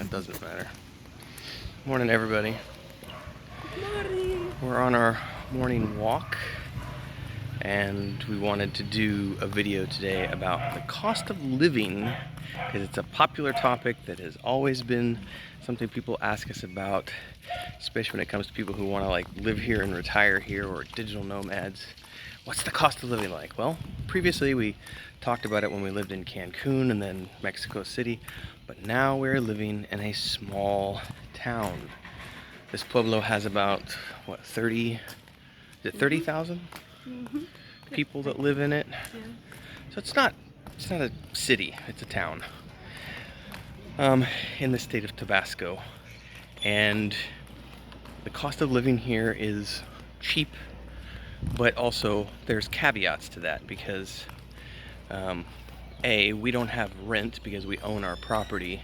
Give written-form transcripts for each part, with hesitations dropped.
It doesn't matter. Morning, everybody. Morning. We're on our morning walk, and we wanted to do a video today about the cost of living, because it's a popular topic that has always been something people ask us about, especially when it comes to people who want to like live here and retire here, or digital nomads. What's the cost of living like? Well, previously we talked about it when we lived in Cancun and then Mexico City, but now we're living in a small town. This Pueblo has about, what, 30,000 people that live in it? Yeah. So it's not a city, it's a town in the state of Tabasco. And the cost of living here is cheap, but also there's caveats to that because A, we don't have rent because we own our property,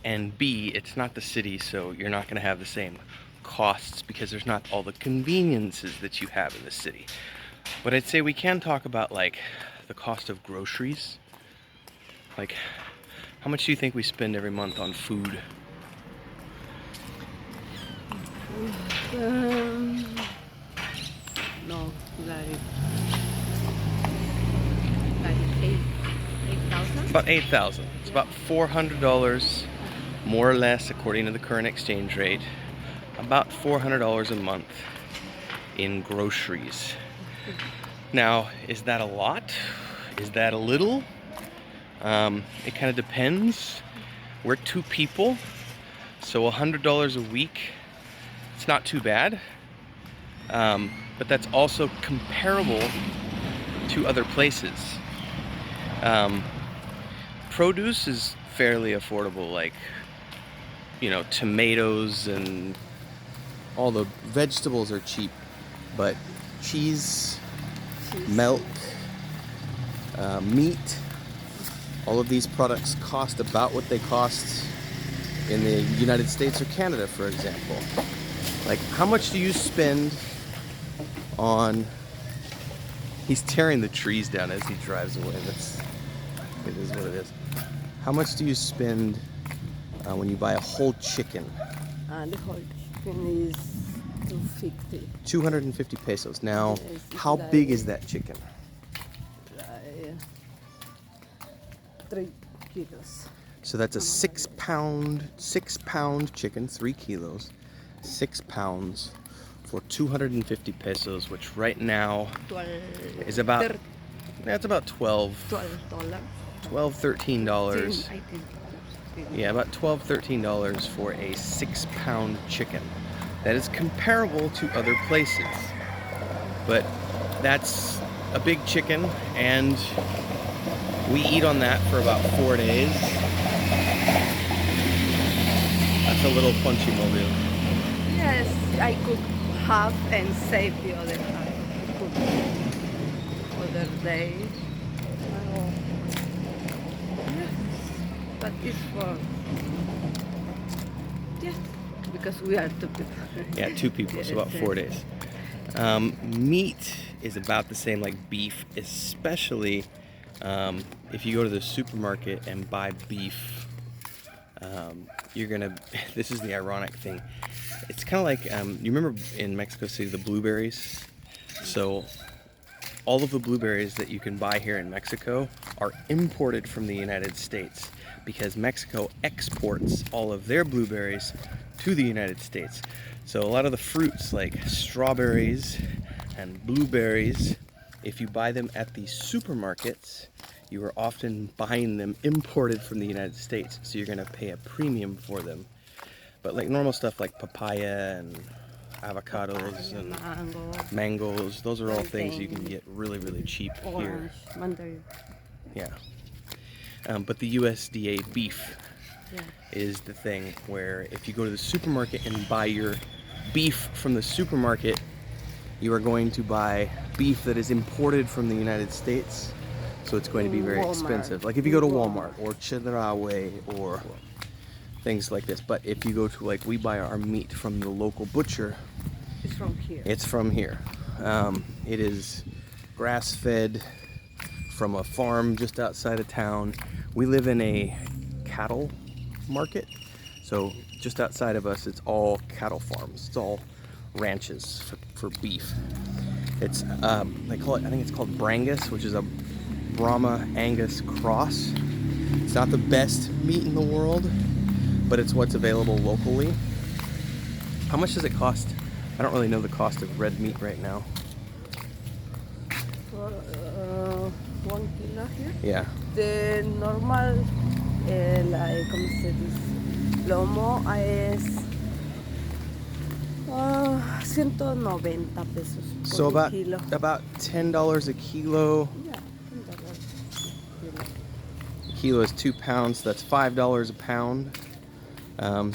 and B, it's not the city, so you're not going to have the same costs because there's not all the conveniences that you have in the city. But I'd say we can talk about like the cost of groceries. Like, how much do you think we spend every month on food? No, like 8,000. About 8,000. It's about $400, more or less, according to the current exchange rate. About $400 a month in groceries. Now, is that a lot? Is that a little? It kind of depends. We're two people, so $100 a week, it's not too bad. But that's also comparable to other places. Produce is fairly affordable, like, you know, tomatoes and all the vegetables are cheap, but cheese, milk, meat, all of these products cost about what they cost in the United States or Canada, for example. Like, how much do you spend on... He's tearing the trees down as he drives away. It is what it is. How much do you spend when you buy a whole chicken? The whole chicken is 250. 250 pesos. Now, Yes, how like- big is that chicken? 3 kilos. So that's a 6-pound chicken, 3 kilos, 6 pounds for 250 pesos, which right now 12. is about, that's about $12, $13. I think. Yeah, about $12, $13 for a 6-pound chicken. That is comparable to other places, but that's a big chicken, and we eat on that for about 4 days. That's a little punchy mobile. Yes, I cook half and save the other half. Cook other day. Oh. Yes, but it's for because we are 2 people. Yeah, 2 people, so about 4 days. Meat is about the same, like beef, especially if you go to the supermarket and buy beef. You're gonna, this is the ironic thing. It's kind of like, you remember in Mexico City, the blueberries? So all of the blueberries that you can buy here in Mexico are imported from the United States because Mexico exports all of their blueberries to the United States. So a lot of the fruits like strawberries and blueberries, if you buy them at the supermarkets, you are often buying them imported from the United States, so you're gonna pay a premium for them. But like normal stuff like papaya and avocados and mangoes, those are all things you can get really, really cheap here. Orange, mandarin. Yeah. But the USDA beef Yeah. is the thing where if you go to the supermarket and buy your beef from the supermarket, you are going to buy beef that is imported from the United States, so it's going to be very Walmart. expensive. Like if you go to Walmart or Chedraui or things like this. But if you go to, like, we buy our meat from the local butcher, It's from here. it's from here. It is grass-fed from a farm just outside of town. We live in a cattle market, So just outside of us, it's all cattle farms. It's all ranches for beef. It's they call it, I think it's called Brangus, which is a Brahma Angus cross. It's not the best meat in the world, but it's what's available locally. How much does it cost? I don't really know the cost of red meat right now. For 1 kilo here. Yeah. The normal, like, ¿cómo se dice? Lomo es 190 pesos So por kilo. about $10 a kilo. Yeah, $10 kilo. A kilo is 2 pounds. So that's $5 a pound.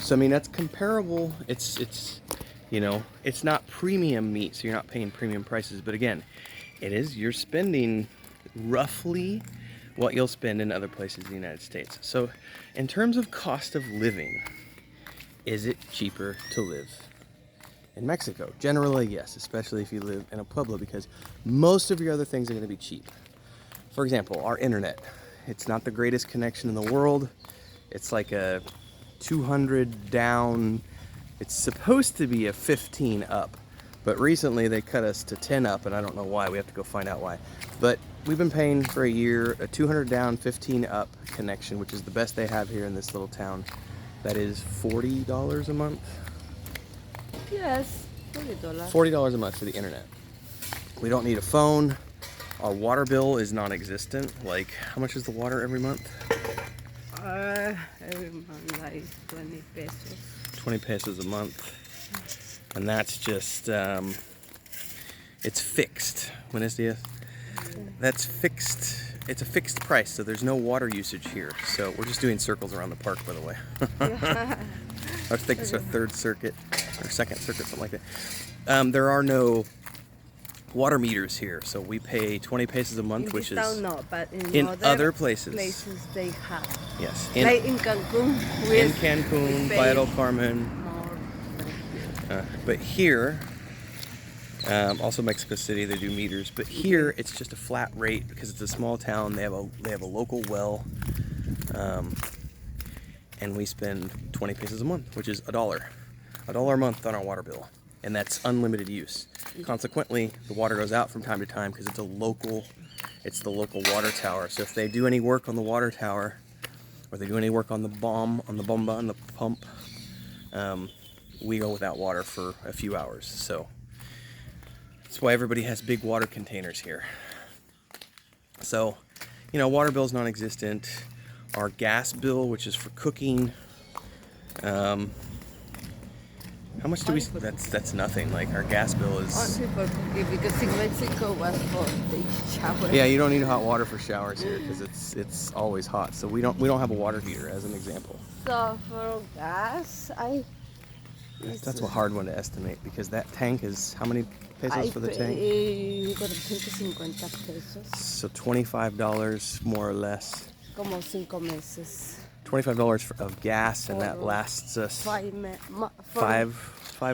So I mean that's comparable. It's you know, it's not premium meat, so you're not paying premium prices. But again, you're spending roughly what you'll spend in other places in the United States. So in terms of cost of living, is it cheaper to live in Mexico? Generally, yes, especially if you live in a Pueblo, because most of your other things are going to be cheap. For example, our internet. It's not the greatest connection in the world. It's like a 200 down. It's supposed to be a 15 up, but recently they cut us to 10 up, and I don't know why. We have to go find out why. But we've been paying for a year a 200 down, 15 up connection, which is the best they have here in this little town. That is $40 a month. Yes, $40. $40 a month for the internet. We don't need a phone. Our water bill is non-existent. Like, how much is the water every month? Every month, like 20 pesos. 20 pesos a month. And that's just, it's fixed. Buenos dias. That's fixed. It's a fixed price, so there's no water usage here. So we're just doing circles around the park, by the way. Yeah. I think it's our third circuit, or second circuit, something like that. There are no water meters here, so we pay 20 pesos a month, In which this is town, no, but in other places. they have. Yes, Like in Cancun, in Cancun, pay Playa del Carmen. more. But here, also Mexico City, they do meters. But here, it's just a flat rate because it's a small town. They have a local well, and we spend 20 pesos a month, which is $1 a month on our water bill, and that's unlimited use. Consequently, the water goes out from time to time because it's the local water tower. So if they do any work on the water tower, or they do any work on the bomba, on the pump, we go without water for a few hours. So that's why everybody has big water containers here. So, you know, water bill's non-existent. Our gas bill, which is for cooking, how much do we? That's nothing. Like our gas bill is. Only for cooking, because in Mexico was for the shower. Yeah, you don't need hot water for showers here because it's always hot. So we don't have a water heater, as an example. So for gas, That's a hard one to estimate because that tank is how many pesos for the tank? I pay 450 pesos. So $25 more or less. Como 5 meses. $25 of gas, and that lasts us 5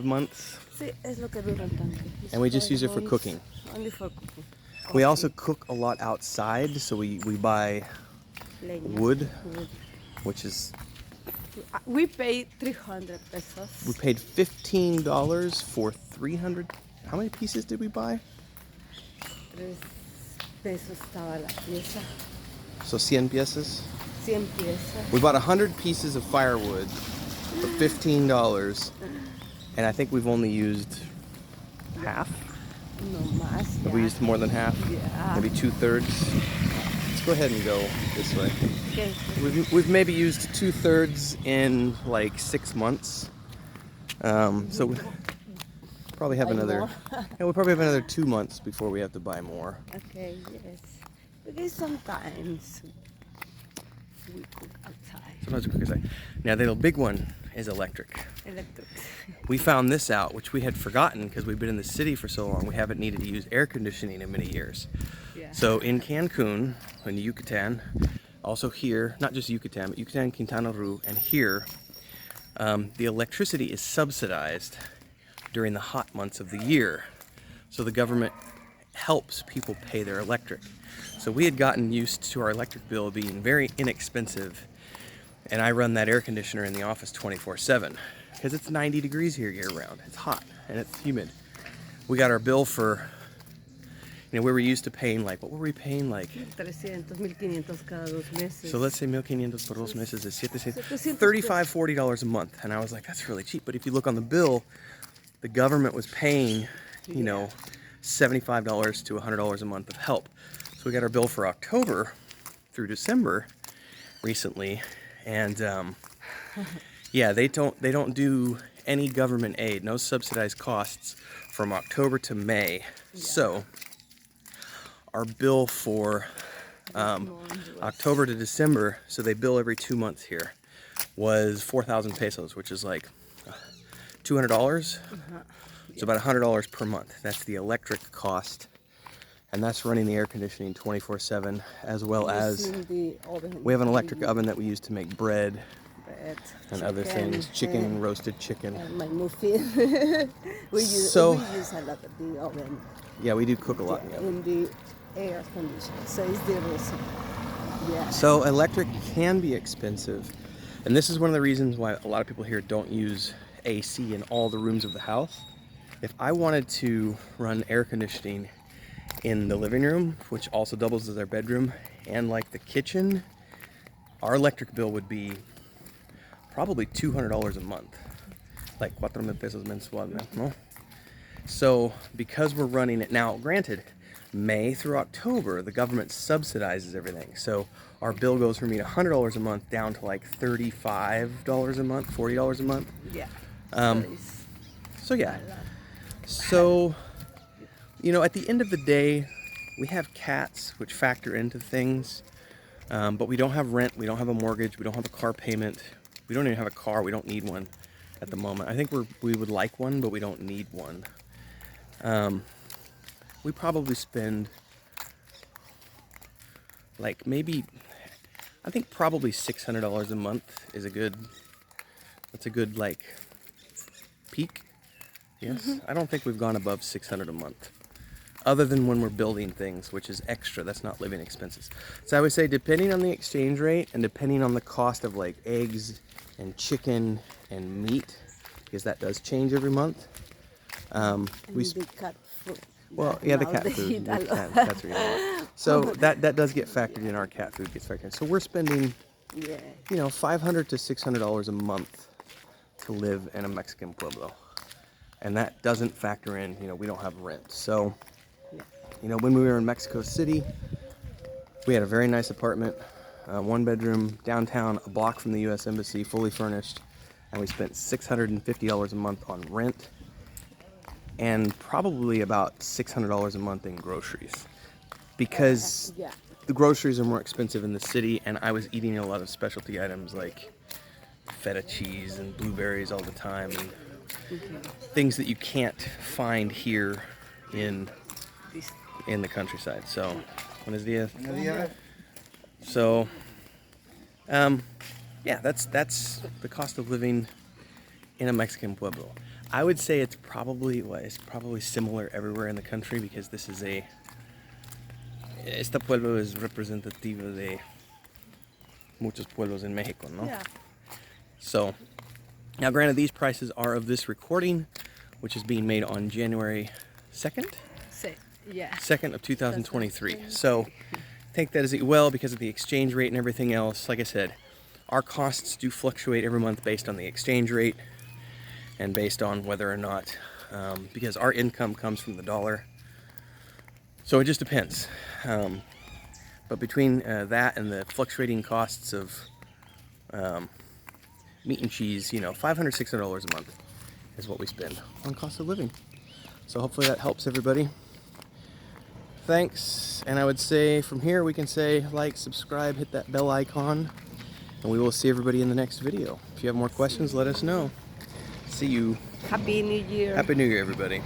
months. Sí, es lo que dura el tanque. And we just use it for cooking. Only for cooking. We also cook a lot outside, so we buy Leña. wood, which is, We paid 300 pesos. we paid $15 for 300. How many pieces did we buy? 3 pesos estaba la pieza. So 100 piezas. 100 piezas. We bought 100 pieces of firewood for $15, and I think we've only used half. No más. Have we used more than half? Yeah. Maybe 2/3. Let's go ahead and go this way. Okay. We've maybe used 2/3 in like 6 months. So we probably have Buy another. more. Yeah, we'll probably have another 2 months before we have to buy more. Okay, yes. Because sometimes we cook outside. Sometimes we cook inside. Now the big one is electric. Electric. We found this out, which we had forgotten because we've been in the city for so long. We haven't needed to use air conditioning in many years. Yeah. So in Cancun, in Yucatan, also here, not just Yucatan, but Yucatan, Quintana Roo, and here, the electricity is subsidized during the hot months of the year. So the government helps people pay their electric. So we had gotten used to our electric bill being very inexpensive. And I run that air conditioner in the office 24/7 because it's 90 degrees here year round. It's hot and it's humid. We got our bill for, we were used to paying like, what were we paying like? 300, 1,500 cada 2 meses. So let's say 1,500 por 2 meses is $700, $35, $40 a month. And I was like, that's really cheap. But if you look on the bill, the government was paying, $75 to $100 a month of help. So we got our bill for October through December recently, and yeah, they don't do any government aid, no subsidized costs from October to May. So our bill for October to December, so they bill every 2 months here, was 4,000 pesos, which is like $200. It's about $100 per month. That's the electric cost, and that's running the air conditioning 24/7, as well as we have an electric oven that we use to make bread and other things, chicken, roasted chicken. And my muffin. we use a lot of the oven. Yeah, we do cook a lot in the oven. In the air conditioner, so it's the reason. Yeah. So electric can be expensive, and this is one of the reasons why a lot of people here don't use AC in all the rooms of the house. If I wanted to run air conditioning in the living room, which also doubles as our bedroom, and like the kitchen, our electric bill would be probably $200 a month, like 4,000 pesos mensualmente, no? So because we're running it now, granted, May through October, the government subsidizes everything. So our bill goes from being $100 a month down to like $35 a month, $40 a month. Yeah. So yeah. So, at the end of the day, we have cats, which factor into things, but we don't have rent, we don't have a mortgage, we don't have a car payment, we don't even have a car, we don't need one at the moment. I think we would like one, but we don't need one. We probably spend like I think probably $600 a month is that's a good like peak. Yes, I don't think we've gone above $600 a month, other than when we're building things, which is extra. That's not living expenses. So I would say, depending on the exchange rate and depending on the cost of like eggs and chicken and meat, because that does change every month. The cat food. Well, yeah, the cat food. That's really so that does get factored in. Our cat food gets factored in. So we're spending, $500 to $600 a month to live in a Mexican pueblo. And that doesn't factor in, we don't have rent. So, when we were in Mexico City, we had a very nice apartment, 1 bedroom, downtown, a block from the U.S. Embassy, fully furnished. And we spent $650 a month on rent and probably about $600 a month in groceries. Because the groceries are more expensive in the city, and I was eating a lot of specialty items like feta cheese and blueberries all the time, and things that you can't find here in the countryside. So, buenos dias. So, that's the cost of living in a Mexican pueblo. I would say it's probably similar everywhere in the country, because este pueblo es representativo de muchos pueblos en Mexico, no? Yeah. So, now granted, these prices are of this recording, which is being made on January 2nd? 2nd of 2023. So, take that as well, because of the exchange rate and everything else. Like I said, our costs do fluctuate every month based on the exchange rate and based on whether or not, because our income comes from the dollar. So it just depends. But between that and the fluctuating costs of meat and cheese, $500, $600 a month is what we spend on cost of living. So hopefully that helps everybody. Thanks. And I would say from here we can say like, subscribe, hit that bell icon, and we will see everybody in the next video. If you have more questions, let us know. See you. Happy New Year. Happy New Year, everybody.